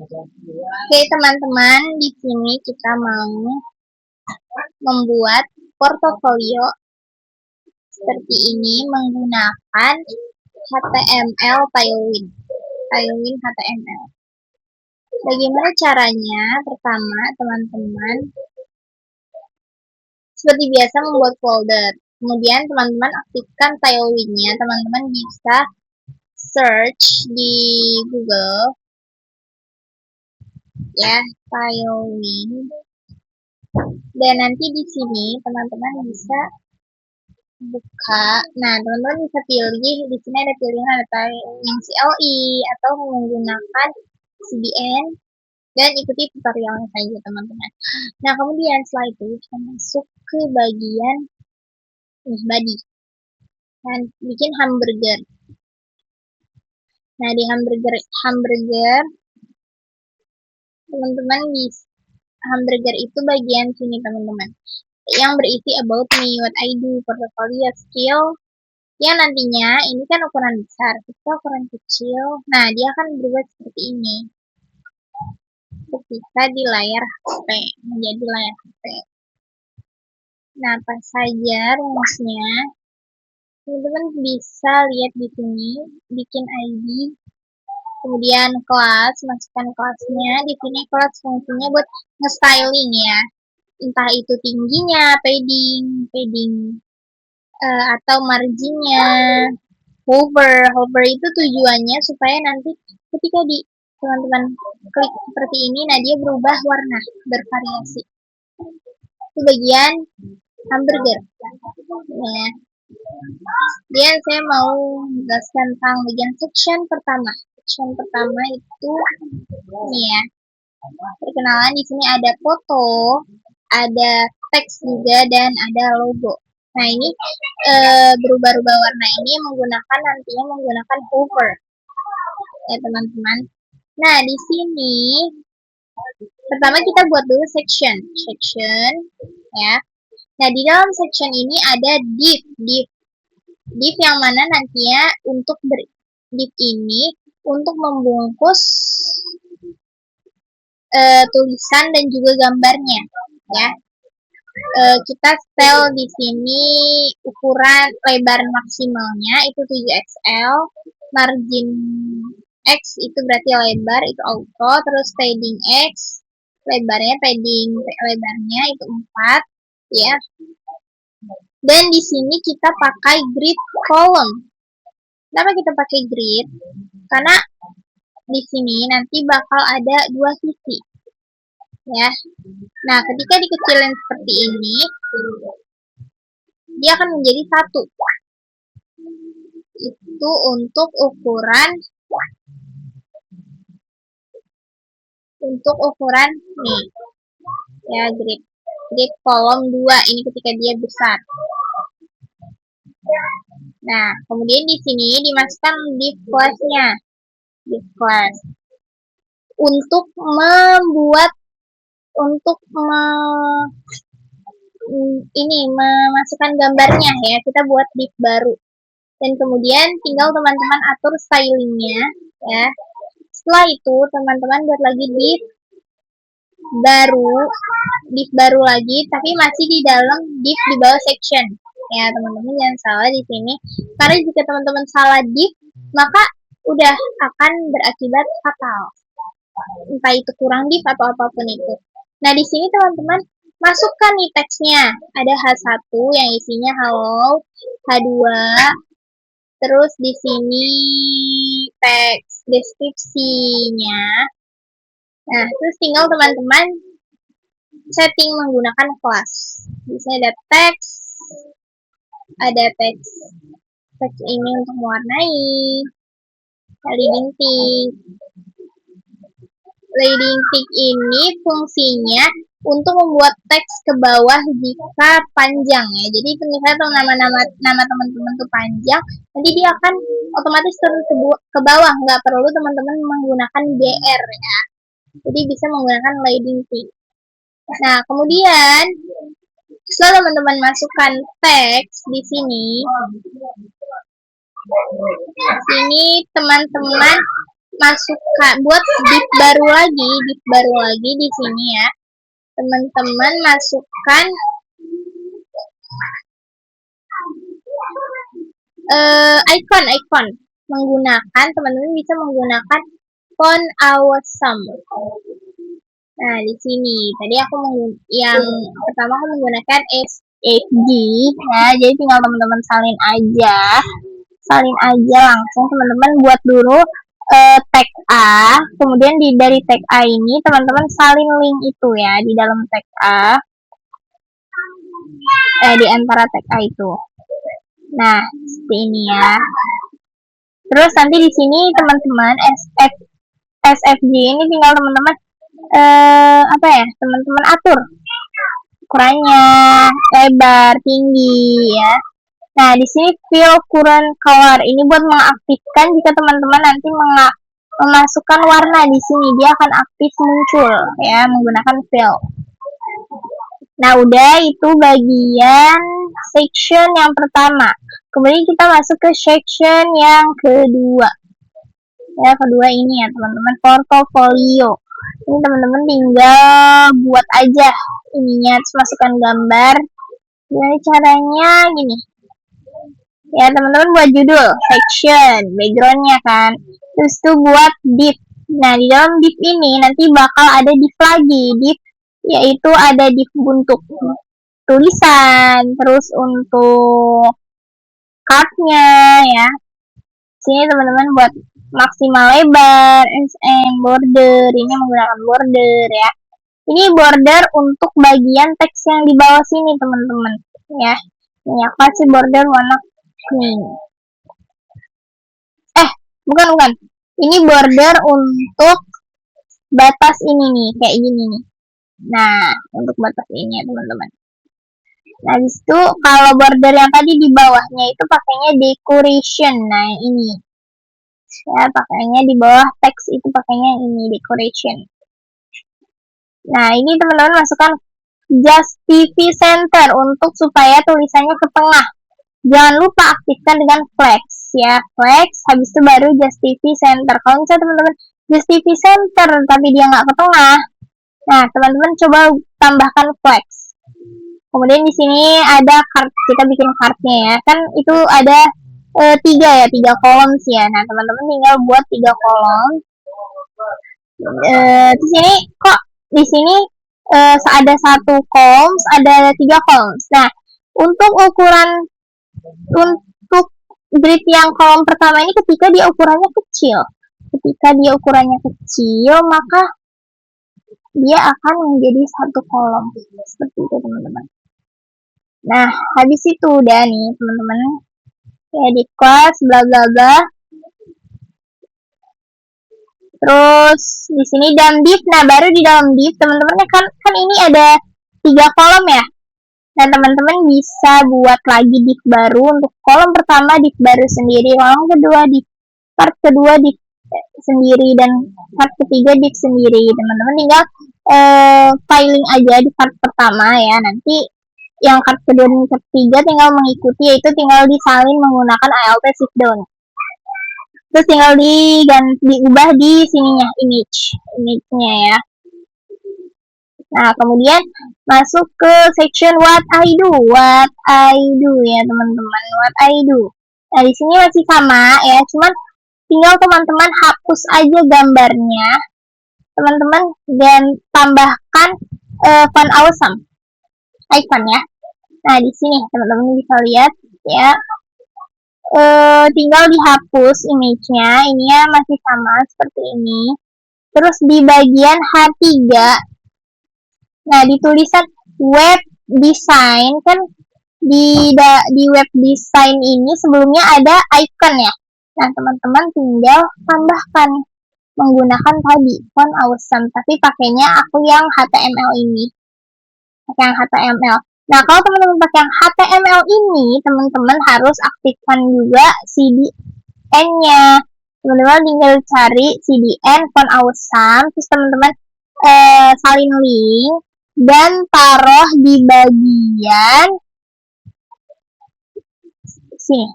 Oke, teman-teman, di sini kita mau membuat portofolio seperti ini menggunakan HTML Tailwind. Tailwind HTML. Bagaimana caranya? Pertama, teman-teman, seperti biasa membuat folder. Kemudian teman-teman aktifkan Tailwind-nya. Teman-teman bisa search di Google ya, Tailwind. Dan nanti di sini teman-teman bisa buka. Nah, teman-teman bisa pilih di sini ada pilihan ada Tailwind CLI atau menggunakan CDN dan ikuti tutorialnya saja teman-teman. Nah, kemudian setelah itu kita masuk ke bagian body dan bikin hamburger. Nah, di hamburger teman-teman bisa hamburger itu bagian sini teman-teman yang berisi about me, what I do, portfolio, skill yang nantinya ini kan ukuran besar, kita ukuran kecil. Nah, dia akan berubah seperti ini ketika di layar HP, menjadi layar HP. Nah, apa saja rumusnya? Teman-teman bisa lihat di sini, bikin ID, kemudian kelas, masukkan kelasnya. Di sini kelas fungsinya buat nge-styling ya, entah itu tingginya, padding atau marginnya, hover itu tujuannya supaya nanti ketika di teman-teman klik seperti ini, nah dia berubah warna, bervariasi. Itu bagian hamburger. Ya. Kemudian saya mau menjelaskan tentang bagian section pertama. Section pertama itu ini ya. Perkenalan, di sini ada foto, ada teks juga dan ada logo. Nah, ini berubah-ubah warna ini nantinya menggunakan hover. Ya, teman-teman. Nah, di sini pertama kita buat dulu section ya. Nah, di dalam section ini ada div yang mana nantinya untuk div ini untuk membungkus tulisan dan juga gambarnya ya. Kita setel di sini ukuran lebar maksimalnya itu 7XL, margin X itu berarti lebar itu auto, terus padding X lebarnya lebarnya itu 4 ya. Dan di sini kita pakai grid column. Kenapa kita pakai grid? Karena di sini nanti bakal ada dua sisi ya. Nah, ketika dikecilin seperti ini, dia akan menjadi satu. Itu untuk ukuran nih ya, grid kolom 2 ini ketika dia besar. Nah, kemudian di sini dimasukkan div class-nya, div class untuk memasukkan gambarnya ya, kita buat div baru. Dan kemudian tinggal teman-teman atur stylingnya ya. Setelah itu teman-teman buat lagi div baru lagi, tapi masih di dalam div di bawah section ya. Teman-teman jangan salah di sini, karena jika teman-teman salah div maka udah akan berakibat fatal, entah itu kurang div atau apapun itu. Nah, di sini teman-teman masukkan nih teksnya, ada H1 yang isinya halo, H2, terus di sini teks deskripsinya. Nah, terus tinggal teman-teman setting menggunakan kelas. Di sini ada teks ini untuk mewarnai, leading tick ini fungsinya untuk membuat teks ke bawah jika panjang ya. Jadi misalnya nama teman-teman tuh panjang, nanti dia akan otomatis turun ke bawah, nggak perlu teman-teman menggunakan BR ya. Jadi bisa menggunakan leading tick. Nah, kemudian setelah teman-teman masukkan teks di sini teman-teman masukkan buat div baru lagi di sini ya. Teman-teman masukkan icon menggunakan, teman-teman bisa menggunakan font awesome. Nah, di sini tadi yang pertama aku menggunakan SFG ya, jadi tinggal teman-teman salin aja langsung. Teman-teman buat dulu tag A, kemudian dari tag A ini teman-teman salin link itu ya di dalam tag A, di antara tag A itu. Nah, seperti ini ya. Terus nanti di sini teman-teman SFG ini tinggal teman-teman teman-teman atur ukurannya, lebar, tinggi ya. Nah, di sini fill current color ini buat mengaktifkan jika teman-teman nanti memasukkan warna di sini, dia akan aktif muncul ya menggunakan fill. Nah, udah itu bagian section yang pertama. Kemudian kita masuk ke section yang kedua. Ya, kedua ini ya teman-teman, portfolio. Ini teman-teman tinggal buat aja ininya, terus masukkan gambar. Gimana caranya? Gini. Ya, teman-teman buat judul, section, backgroundnya kan. Terus tuh buat div. Nah, di dalam div ini nanti bakal ada div lagi. Div yaitu ada div untuk tulisan, terus untuk cardnya ya. Sini teman-teman buat maksimal lebar, border, ini menggunakan border ya. Ini border untuk bagian teks yang di bawah sini teman-teman ya. Ini aku kasih border warna kuning. Bukan. Ini border untuk batas ini nih, kayak gini nih. Nah, untuk batas ini ya teman-teman. Nah, disitu kalau border yang tadi di bawahnya itu pakainya decoration. Nah, ini. Ya, pakainya di bawah teks itu pakainya ini, decoration. Nah, ini teman-teman masukkan Justify Center untuk supaya tulisannya ke tengah. Jangan lupa aktifkan dengan flex ya, flex, habis itu baru Justify Center. Kalau misalnya teman-teman Justify Center tapi dia nggak ke tengah, nah teman-teman coba tambahkan flex. Kemudian di sini ada card, kita bikin cardnya ya, kan itu ada tiga kolom sih ya. Nah teman-teman tinggal buat 3 kolom. Di sini kok di sini ada 1 kolom, ada 3 kolom. Nah untuk grid yang kolom pertama ini ketika dia ukurannya kecil, maka dia akan menjadi 1 kolom seperti itu teman-teman. Nah, habis itu udah nih teman-teman ya, di kelas bla bla bla. Terus di sini dalam div. Nah, baru di dalam div teman-teman kan ini ada 3 kolom ya. Nah, teman-teman bisa buat lagi div baru. Untuk kolom pertama div baru sendiri, kolom kedua div, part kedua div sendiri, dan part ketiga div sendiri. Teman-teman tinggal filing aja di part pertama ya. Nanti yang part kedua dan ketiga tinggal mengikuti, yaitu tinggal disalin menggunakan ALT shift down. Terus tinggal diubah di sininya, image-nya ya. Nah, kemudian masuk ke section what I do ya teman-teman, what I do. Nah, di sini masih sama ya, cuman tinggal teman-teman hapus aja gambarnya, teman-teman, dan tambahkan font awesome icon ya. Nah, di sini teman-teman bisa lihat ya, tinggal dihapus image-nya, ininya masih sama seperti ini. Terus di bagian H3, nah di tulisan web design kan, di web design ini sebelumnya ada icon ya. Nah, teman-teman tinggal tambahkan menggunakan tadi font awesome, tapi pakainya aku yang HTML ini. Pakai yang HTML. Nah, kalau teman-teman pakai yang HTML ini, teman-teman harus aktifkan juga CDN-nya. Teman-teman tinggal cari CDN font awesome, terus teman-teman salin link dan taruh di bagian sini.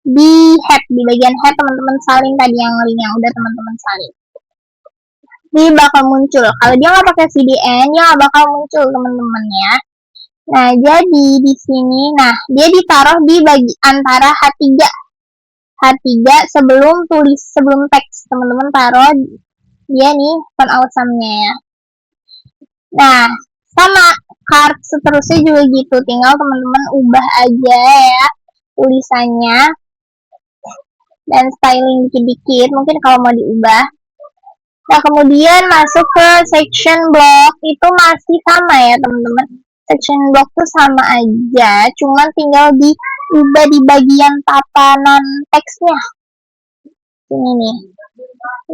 di head, di bagian head teman-teman salin tadi yang link yang udah teman-teman salin. Dia bakal muncul. Kalau dia nggak pakai CDN, dia nggak bakal muncul teman-teman ya. Nah, jadi di sini, nah dia ditaruh di antara H3 sebelum teks. Teman-teman taruh dia nih font awesome-nya ya. Nah, sama card seterusnya juga gitu, tinggal teman-teman ubah aja ya tulisannya dan styling dikit-dikit mungkin kalau mau diubah. Nah, kemudian masuk ke section block, itu masih sama ya teman-teman. Section block tuh sama aja, cuman tinggal diubah di bagian tatanan teksnya. Ini nih.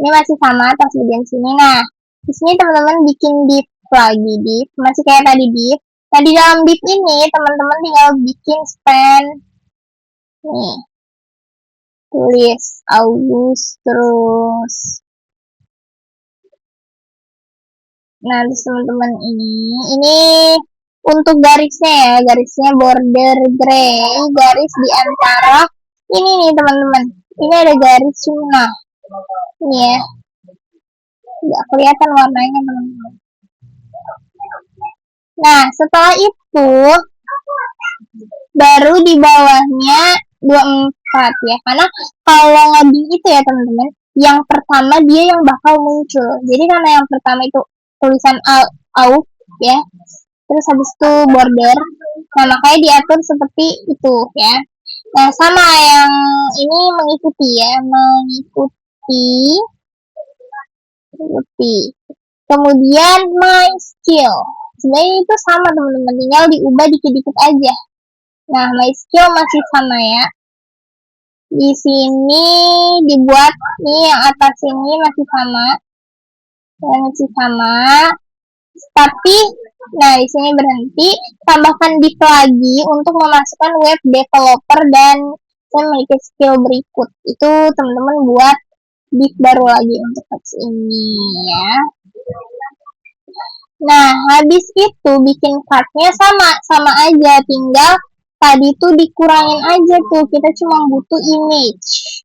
Ini masih sama atas bagian sini. Nah, di sini teman-teman bikin div lagi, div masih kayak tadi div. Nah, di dalam div ini teman-teman tinggal bikin span. Nih. Tulis August terus. Nah, terus teman-teman ini untuk garisnya ya, garisnya border gray, garis di antara ini nih teman-teman. Ini ada garis cuma. Ini ya. Nggak kelihatan warnanya teman-teman. Nah, setelah itu baru di bawahnya 24 ya. Karena kalau ngoding itu ya teman-teman, yang pertama dia yang bakal muncul. Jadi karena yang pertama itu tulisan AUF ya. Terus habis itu border. Nah, makanya diatur seperti itu ya. Nah, sama yang ini mengikuti ya, mengikuti. Kemudian my skill. Sebenarnya itu sama teman-teman, tinggal diubah dikit-dikit aja. Nah, my skill masih sama ya. Di sini dibuat nih yang atas ini masih sama. Masih sama. Tapi nah di sini berhenti, tambahkan div lagi untuk memasukkan web developer dan saya memiliki skill berikut. Itu teman-teman buat div baru lagi untuk teks ini ya. Nah, habis itu bikin cardnya sama aja, tinggal tadi tuh dikurangin aja tuh, kita cuma butuh image.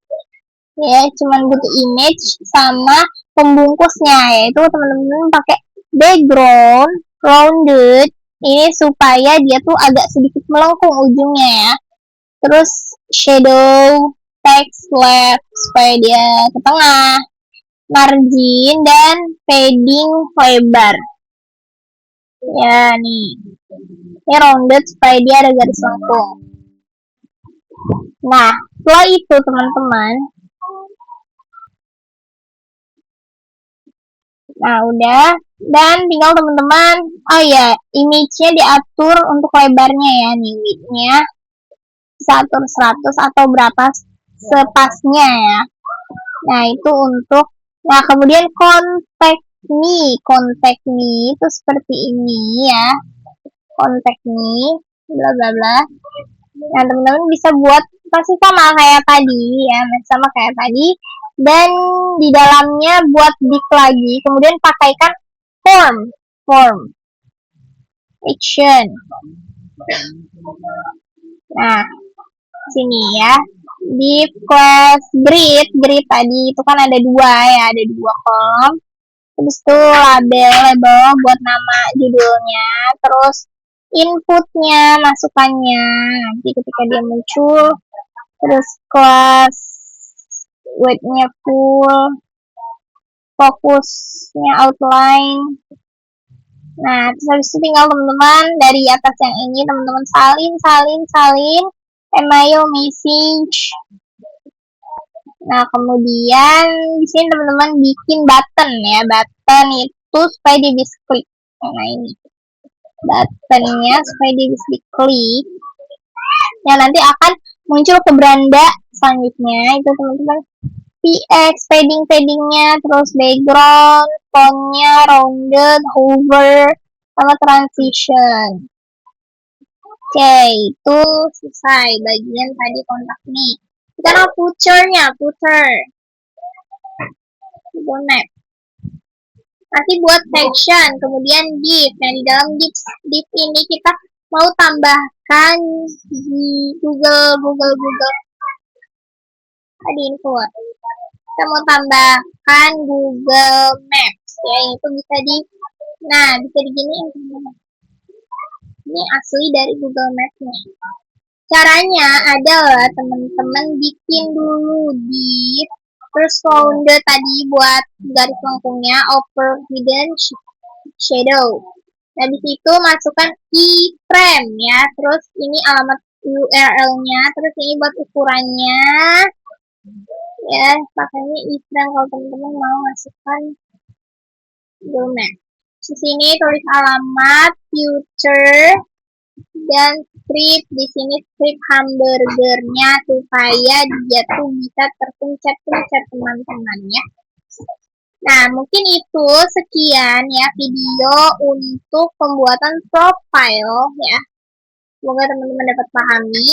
Ya, cuma butuh image sama pembungkusnya, yaitu teman-teman pakai background rounded ini supaya dia tuh agak sedikit melengkung ujungnya ya. Terus shadow text left supaya dia ke tengah, margin dan padding lebar. Ya nih, ini rounded supaya dia ada garis lengkung. Nah, setelah itu teman-teman, nah udah, dan tinggal teman-teman, oh ya, image-nya diatur untuk lebarnya ya, nih width-nya bisa atur 100 atau berapa sepasnya ya. Nah, itu untuk, nah kemudian contact me itu seperti ini ya, contact me bla bla bla. Nah, teman-teman bisa buat pasti sama kayak tadi ya, sama kayak tadi, dan di dalamnya buat div lagi, kemudian pakaikan form action. Nah, sini ya, div class grid tadi itu kan ada dua ya, ada dua kolom. Terus itu label buat nama judulnya, terus inputnya, masukannya nanti ketika dia muncul, terus kelas width-nya full, fokusnya outline. Nah, terus habis itu tinggal teman-teman dari atas yang ini teman-teman salin email message. Nah, kemudian di sini teman-teman bikin button ya, button itu supaya dia bisa klik. Nah, ini buttonnya supaya dia bisa diklik. Ya, nanti akan muncul ke beranda selanjutnya itu teman-teman. PX, paddingnya, terus background, fontnya, rounded, hover, sama transition. Oke, itu selesai bagian tadi kontak nih. Sekarang footer. Map. Nanti buat section, kemudian div. Nah, di dalam div ini kita mau tambahkan di Google Tadi input. Kita mau tambahkan Google Maps ya, itu bisa di, nah bisa diginiin. Ini asli dari Google Maps-nya. Caranya adalah teman-teman bikin dulu di first round tadi buat garis lengkungnya over hidden shadow. Nah di situ masukkan keyframe ya, terus ini alamat URL-nya, terus ini buat ukurannya ya, pakainya iframe kalau teman-teman mau masukkan Google Maps. Di sini tulis alamat future dan script, di sini script hamburgernya supaya dia tuh bisa terpencet-pencet teman-teman ya. Nah, mungkin itu sekian ya video untuk pembuatan profile ya. Semoga teman-teman dapat pahami.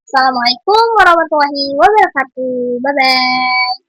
Assalamualaikum warahmatullahi wabarakatuh. Bye-bye.